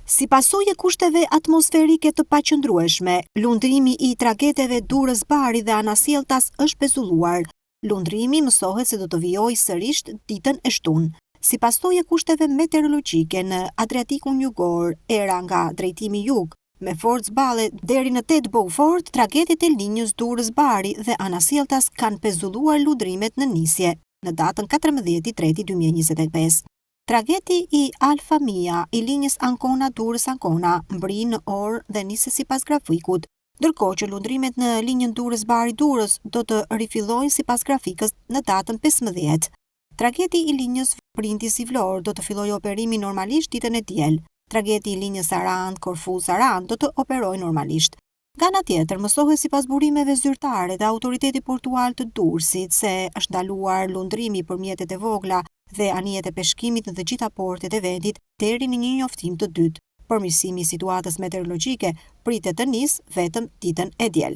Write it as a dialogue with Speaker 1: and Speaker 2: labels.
Speaker 1: Si pasojë e kushteve atmosferike të paqëndrueshme, lundrimi i tragedeve Durrës Bari dhe Anasjelltas është pezulluar. Lundrimi mësohet se do të vijojë sërish ditën e shtunë. Si pasojë e kushteve meteorologjike në Adriatikun jugor, era nga drejtimi jug, me forcë balle deri në 8 Beaufort, tragedit e Linjës Durrës Bari dhe Anasjelltas kanë pezulluar lundrimet në nisje, në datën 14/3/2025. Tragedi i Alfa Mia i linjës Ancona Durrës Ancona mbri në orë dhe nisi sipas grafikut, ndërkohë që lundrimet në linjën Durrës Bari Durrës do të rifillojnë sipas grafikës në datën 15. Tragedi i linjës Prindisi Vlorë do të fillojë operimin normalisht ditën e diel. Tragedi i linjës Sarand Korfu Sarand do të operojë normalisht. Nga ana tjetër, mësohet sipas burimeve zyrtare dhe autoriteti portuar të Durrësit se është ndaluar lundrimi për mjetet e vogla dhe anijet e peshkimit në të gjitha portet e vendit deri në një njoftim të dytë. Përmirësimi i situatës meteorologjike pritet të nisë vetëm ditën e diel.